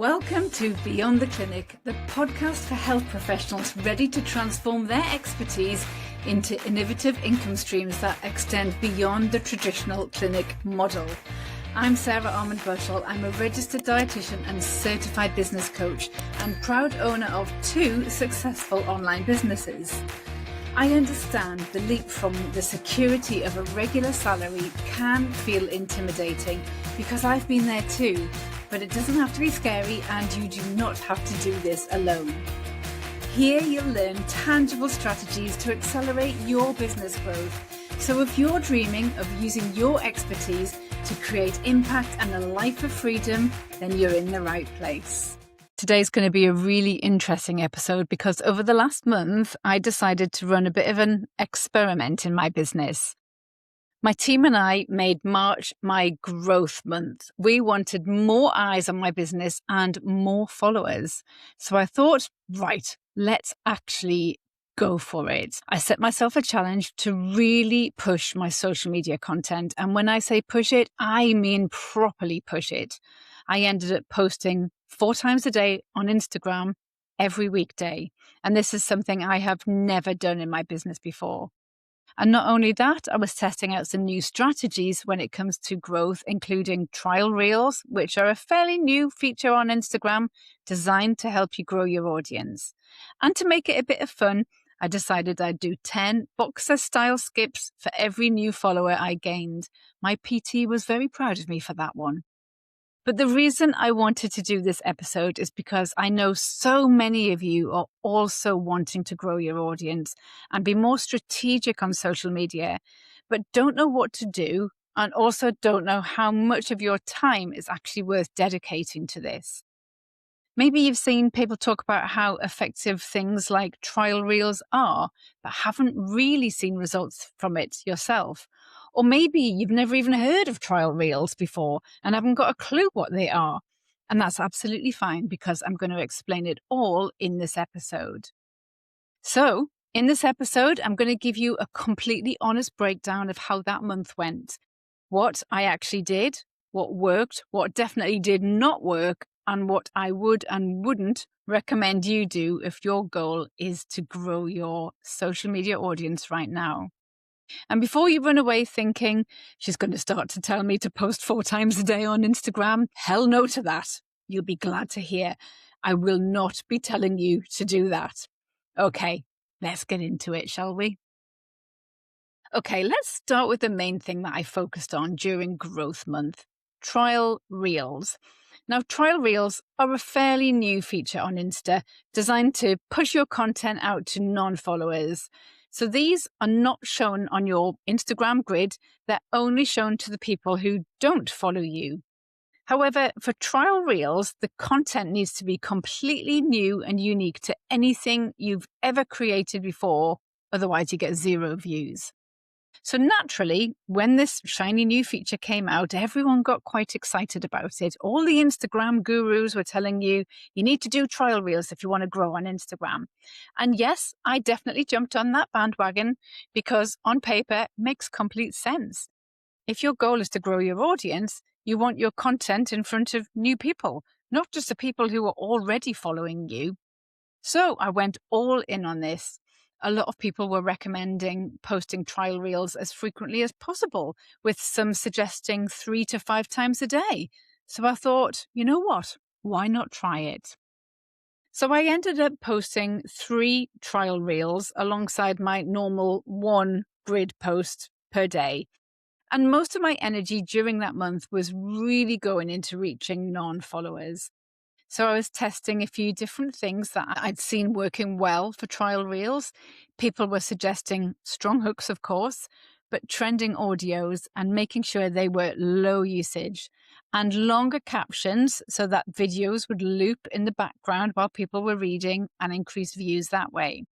Welcome to Beyond the Clinic, the podcast for health professionals ready to transform their expertise into innovative income streams that extend beyond the traditional clinic model. I'm Sarah Armand-Bushell. I'm a registered dietitian and certified business coach and proud owner of 2 successful online businesses. I understand the leap from the security of a regular salary can feel intimidating because I've been there too. But it doesn't have to be scary, and you do not have to do this alone. Here you'll learn tangible strategies to accelerate your business growth. So if you're dreaming of using your expertise to create impact and a life of freedom, then you're in the right place. Today's going to be a really interesting episode because over the last month, I decided to run a bit of an experiment in my business. My team and I made March my growth month. We wanted more eyes on my business and more followers. So I thought, right, let's actually go for it. I set myself a challenge to really push my social media content. And when I say push it, I mean properly push it. I ended up posting 4 times a day on Instagram every weekday. And this is something I have never done in my business before. And not only that, I was testing out some new strategies when it comes to growth, including trial reels, which are a fairly new feature on Instagram designed to help you grow your audience. And to make it a bit of fun, I decided I'd do 10 boxer style skips for every new follower I gained. My PT was very proud of me for that one. But the reason I wanted to do this episode is because I know so many of you are also wanting to grow your audience and be more strategic on social media, but don't know what to do and also don't know how much of your time is actually worth dedicating to this. Maybe you've seen people talk about how effective things like trial reels are, but haven't really seen results from it yourself. Or maybe you've never even heard of trial reels before and haven't got a clue what they are. And that's absolutely fine because I'm going to explain it all in this episode. So, in this episode, I'm going to give you a completely honest breakdown of how that month went, what I actually did, what worked, what definitely did not work, and what I would and wouldn't recommend you do if your goal is to grow your social media audience right now. And before you run away thinking, she's going to start to tell me to post 4 times a day on Instagram, hell no to that. You'll be glad to hear I will not be telling you to do that. Okay, let's get into it, shall we? Okay, let's start with the main thing that I focused on during Growth Month, trial reels. Now, trial reels are a fairly new feature on Insta designed to push your content out to non-followers. So these are not shown on your Instagram grid. They're only shown to the people who don't follow you. However, for trial reels, the content needs to be completely new and unique to anything you've ever created before. Otherwise, you get 0 views. So naturally, when this shiny new feature came out, everyone got quite excited about it. All the Instagram gurus were telling you, you need to do trial reels if you want to grow on Instagram. And yes, I definitely jumped on that bandwagon because on paper, it makes complete sense. If your goal is to grow your audience, you want your content in front of new people, not just the people who are already following you. So I went all in on this. A lot of people were recommending posting trial reels as frequently as possible, with some suggesting 3 to 5 times a day. So I thought, you know what? Why not try it? So I ended up posting 3 trial reels alongside my normal 1 grid post per day. And most of my energy during that month was really going into reaching non-followers. So I was testing a few different things that I'd seen working well for trial reels. People were suggesting strong hooks, of course, but trending audios and making sure they were low usage and longer captions so that videos would loop in the background while people were reading and increase views that way.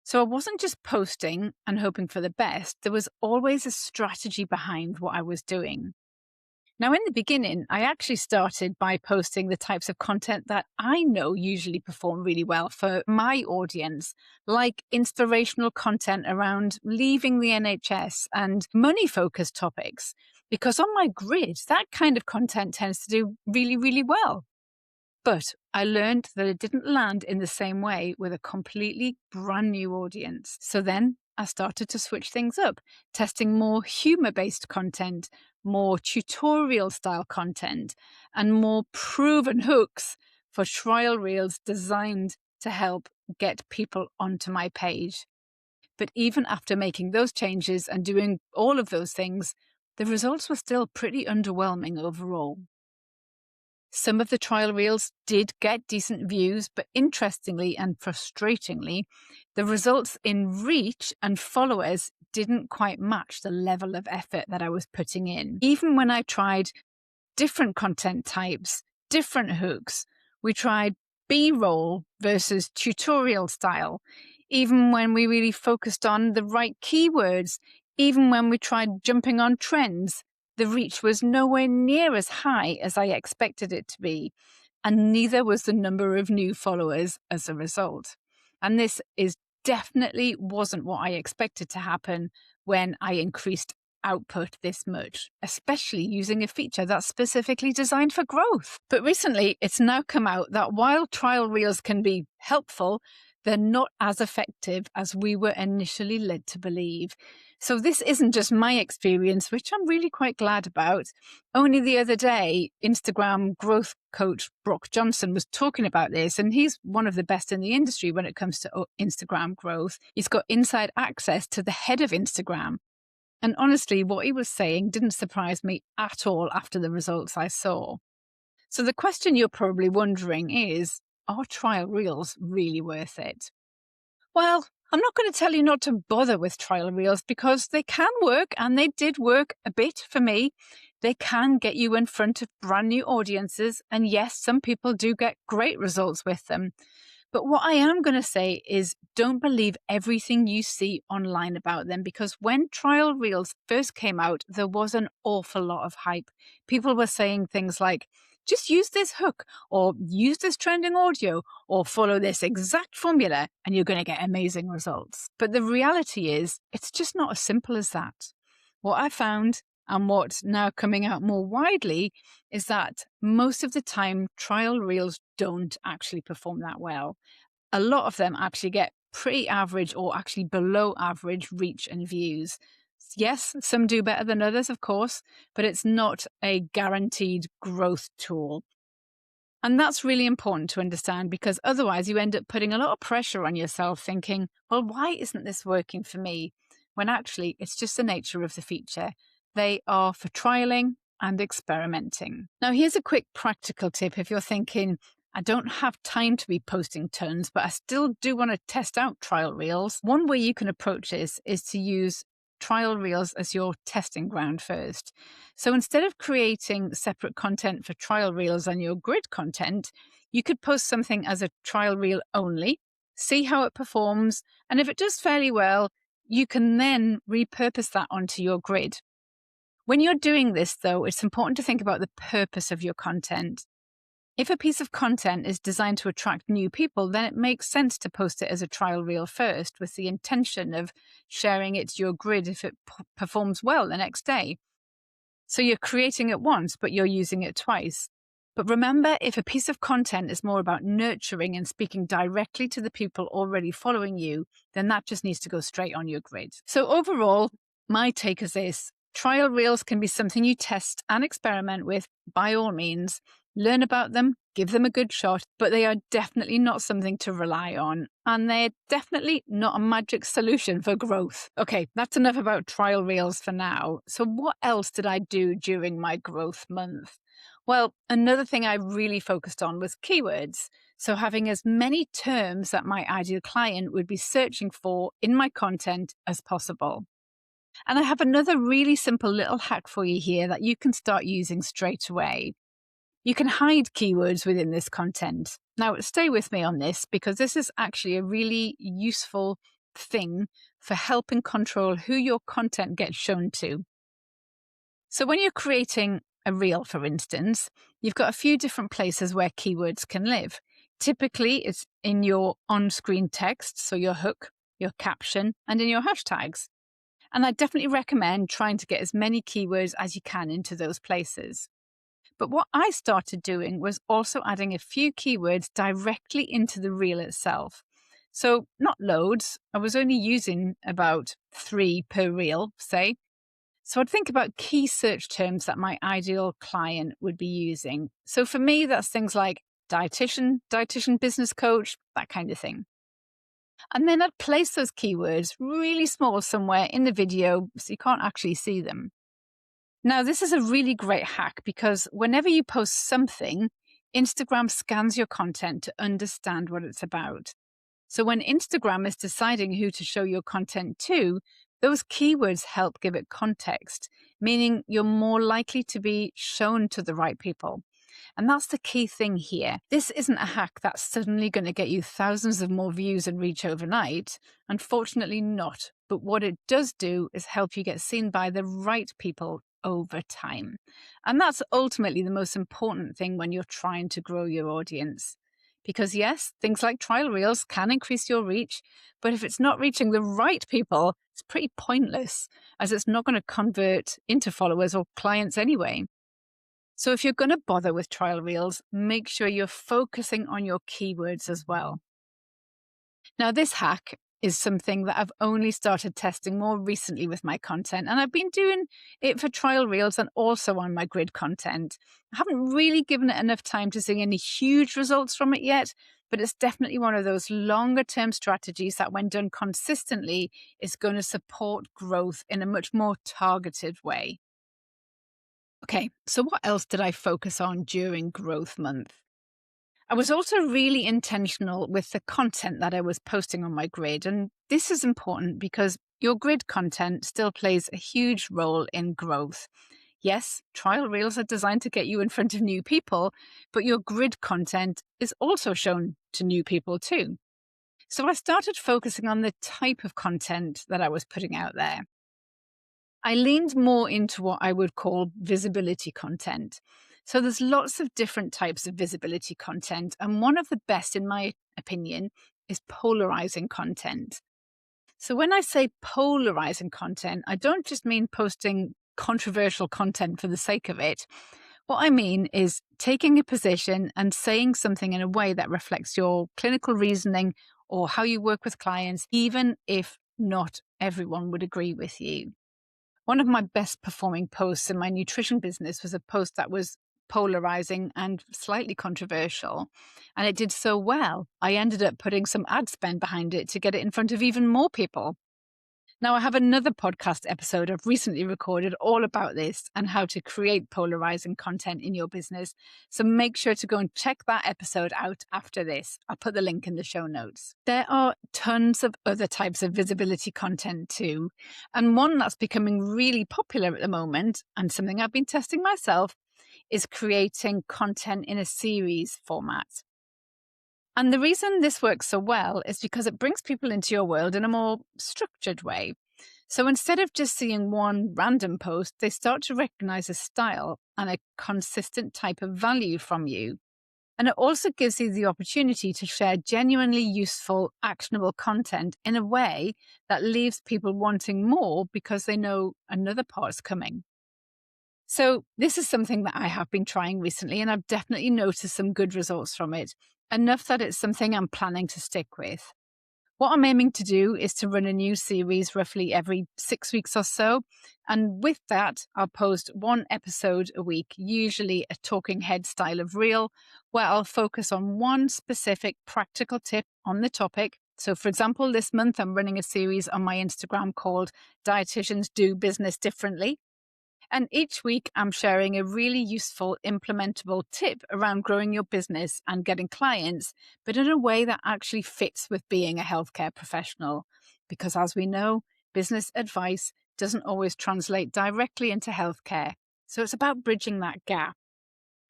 So I wasn't just posting and hoping for the best. There was always a strategy behind what I was doing. Now, in the beginning, I actually started by posting the types of content that I know usually perform really well for my audience, like inspirational content around leaving the NHS and money-focused topics, because on my grid, that kind of content tends to do really, really well. But I learned that it didn't land in the same way with a completely brand new audience. So then I started to switch things up, testing more humor-based content, more tutorial-style content, and more proven hooks for trial reels designed to help get people onto my page. But even after making those changes and doing all of those things, the results were still pretty underwhelming overall. Some of the trial reels did get decent views, but interestingly and frustratingly, the results in reach and followers didn't quite match the level of effort that I was putting in. Even when I tried different content types, different hooks, we tried B-roll versus tutorial style, even when we really focused on the right keywords, even when we tried jumping on trends, the reach was nowhere near as high as I expected it to be, and neither was the number of new followers as a result. And this definitely wasn't what I expected to happen when I increased output this much, especially using a feature that's specifically designed for growth. But recently, it's now come out that while trial reels can be helpful, they're not as effective as we were initially led to believe. So this isn't just my experience, which I'm really quite glad about. Only the other day, Instagram growth coach Brock Johnson was talking about this, and he's one of the best in the industry when it comes to Instagram growth. He's got inside access to the head of Instagram. And honestly, what he was saying didn't surprise me at all after the results I saw. So the question you're probably wondering is, are trial reels really worth it? Well, I'm not going to tell you not to bother with trial reels because they can work, and they did work a bit for me. They can get you in front of brand new audiences. And yes, some people do get great results with them. But what I am going to say is don't believe everything you see online about them, because when trial reels first came out, there was an awful lot of hype. People were saying things like, just use this hook, or use this trending audio, or follow this exact formula, and you're going to get amazing results. But the reality is, it's just not as simple as that. What I found, and what's now coming out more widely, is that most of the time, trial reels don't actually perform that well. A lot of them actually get pretty average or actually below average reach and views. Yes, some do better than others, of course, but it's not a guaranteed growth tool. And that's really important to understand, because otherwise you end up putting a lot of pressure on yourself thinking, well, why isn't this working for me? When actually it's just the nature of the feature. They are for trialing and experimenting. Now, here's a quick practical tip if you're thinking, I don't have time to be posting tons, but I still do want to test out trial reels. One way you can approach this is to use trial reels as your testing ground first. So instead of creating separate content for trial reels and your grid content, you could post something as a trial reel only, see how it performs, and if it does fairly well, you can then repurpose that onto your grid. When you're doing this, though, it's important to think about the purpose of your content. If a piece of content is designed to attract new people, then it makes sense to post it as a trial reel first, with the intention of sharing it to your grid if it performs well the next day. So you're creating it once, but you're using it twice. But remember, if a piece of content is more about nurturing and speaking directly to the people already following you, then that just needs to go straight on your grid. So overall, my take is this: trial reels can be something you test and experiment with, by all means. Learn about them, give them a good shot, but they are definitely not something to rely on. And they're definitely not a magic solution for growth. Okay, that's enough about trial reels for now. So what else did I do during my growth month? Well, another thing I really focused on was keywords. So having as many terms that my ideal client would be searching for in my content as possible. And I have another really simple little hack for you here that you can start using straight away. You can hide keywords within this content. Now, stay with me on this, because this is actually a really useful thing for helping control who your content gets shown to. So when you're creating a reel, for instance, you've got a few different places where keywords can live. Typically, it's in your on-screen text, so your hook, your caption, and in your hashtags. And I definitely recommend trying to get as many keywords as you can into those places. But what I started doing was also adding a few keywords directly into the reel itself. So not loads, I was only using about 3 per reel, say. So I'd think about key search terms that my ideal client would be using. So for me, that's things like dietitian business coach, that kind of thing. And then I'd place those keywords really small somewhere in the video so you can't actually see them. Now, this is a really great hack because whenever you post something, Instagram scans your content to understand what it's about. So when Instagram is deciding who to show your content to, those keywords help give it context, meaning you're more likely to be shown to the right people. And that's the key thing here. This isn't a hack that's suddenly going to get you thousands of more views and reach overnight. Unfortunately not. But what it does do is help you get seen by the right people over time. And that's ultimately the most important thing when you're trying to grow your audience. Because yes, things like trial reels can increase your reach, but if it's not reaching the right people, it's pretty pointless as it's not going to convert into followers or clients anyway. So if you're going to bother with trial reels, make sure you're focusing on your keywords as well. Now, this hack is something that I've only started testing more recently with my content, and I've been doing it for trial reels and also on my grid content. I haven't really given it enough time to see any huge results from it yet, but it's definitely one of those longer term strategies that when done consistently is going to support growth in a much more targeted way. Okay, so what else did I focus on during Growth Month? I was also really intentional with the content that I was posting on my grid. And this is important because your grid content still plays a huge role in growth. Yes, trial reels are designed to get you in front of new people, but your grid content is also shown to new people too. So I started focusing on the type of content that I was putting out there. I leaned more into what I would call visibility content. So there's lots of different types of visibility content. And one of the best, in my opinion, is polarizing content. So when I say polarizing content, I don't just mean posting controversial content for the sake of it. What I mean is taking a position and saying something in a way that reflects your clinical reasoning or how you work with clients, even if not everyone would agree with you. One of my best performing posts in my nutrition business was a post that was polarizing and slightly controversial. And it did so well, I ended up putting some ad spend behind it to get it in front of even more people. Now, I have another podcast episode I've recently recorded all about this and how to create polarizing content in your business. So make sure to go and check that episode out after this. I'll put the link in the show notes. There are tons of other types of visibility content too. And one that's becoming really popular at the moment, and something I've been testing myself, is creating content in a series format. And the reason this works so well is because it brings people into your world in a more structured way. So instead of just seeing one random post, they start to recognize a style and a consistent type of value from you. And it also gives you the opportunity to share genuinely useful, actionable content in a way that leaves people wanting more because they know another part's coming. So this is something that I have been trying recently, and I've definitely noticed some good results from it, enough that it's something I'm planning to stick with. What I'm aiming to do is to run a new series roughly every 6 weeks or so. And with that, I'll post one episode a week, usually a talking head style of reel, where I'll focus on one specific practical tip on the topic. So for example, this month I'm running a series on my Instagram called Dietitians Do Business Differently. And each week, I'm sharing a really useful, implementable tip around growing your business and getting clients, but in a way that actually fits with being a healthcare professional. Because as we know, business advice doesn't always translate directly into healthcare. So it's about bridging that gap.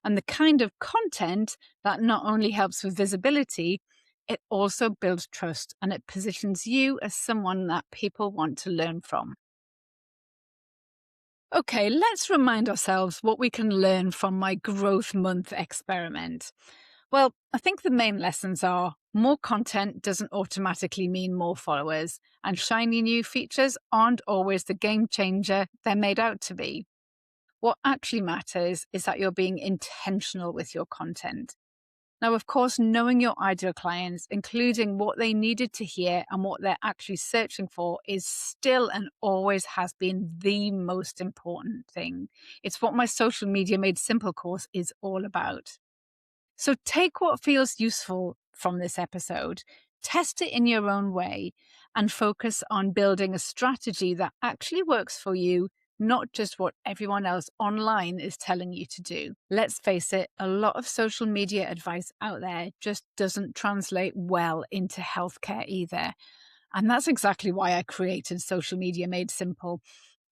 And the kind of content that not only helps with visibility, it also builds trust and it positions you as someone that people want to learn from. Okay, let's remind ourselves what we can learn from my Growth Month experiment. Well, I think the main lessons are more content doesn't automatically mean more followers, and shiny new features aren't always the game changer they're made out to be. What actually matters is that you're being intentional with your content. Now, of course, knowing your ideal clients, including what they needed to hear and what they're actually searching for, is still and always has been the most important thing. It's what my Social Media Made Simple course is all about. So take what feels useful from this episode, test it in your own way, and focus on building a strategy that actually works for you, not just what everyone else online is telling you to do. Let's face it, a lot of social media advice out there just doesn't translate well into healthcare either. And that's exactly why I created Social Media Made Simple.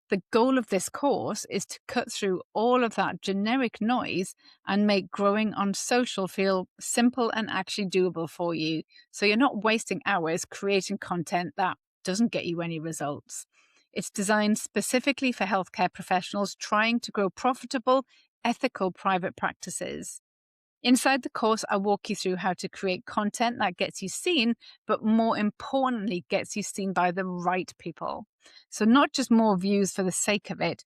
The goal of this course is to cut through all of that generic noise and make growing on social feel simple and actually doable for you. So you're not wasting hours creating content that doesn't get you any results. It's designed specifically for healthcare professionals trying to grow profitable, ethical private practices. Inside the course, I walk you through how to create content that gets you seen, but more importantly, gets you seen by the right people. So not just more views for the sake of it,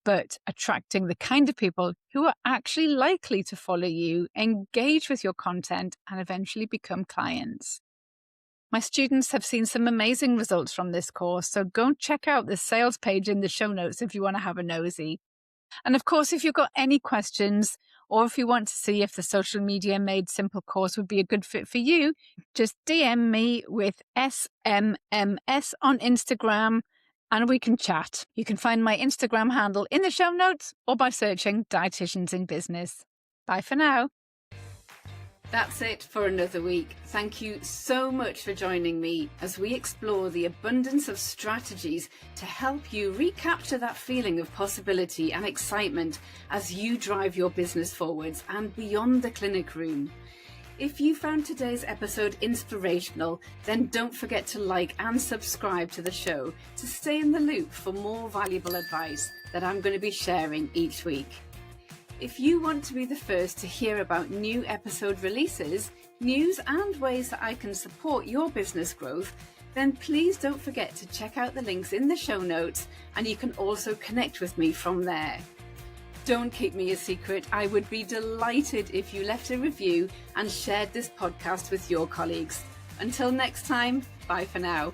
but attracting the kind of people who are actually likely to follow you, engage with your content, and eventually become clients. My students have seen some amazing results from this course, so go and check out the sales page in the show notes if you want to have a nosy. And of course, if you've got any questions, or if you want to see if the Social Media Made Simple course would be a good fit for you, just DM me with SMMS on Instagram and we can chat. You can find my Instagram handle in the show notes or by searching Dietitians in Business. Bye for now. That's it for another week. Thank you so much for joining me as we explore the abundance of strategies to help you recapture that feeling of possibility and excitement as you drive your business forwards and beyond the clinic room. If you found today's episode inspirational, then don't forget to like and subscribe to the show to stay in the loop for more valuable advice that I'm going to be sharing each week. If you want to be the first to hear about new episode releases, news and ways that I can support your business growth, then please don't forget to check out the links in the show notes and you can also connect with me from there. Don't keep me a secret. I would be delighted if you left a review and shared this podcast with your colleagues. Until next time, bye for now.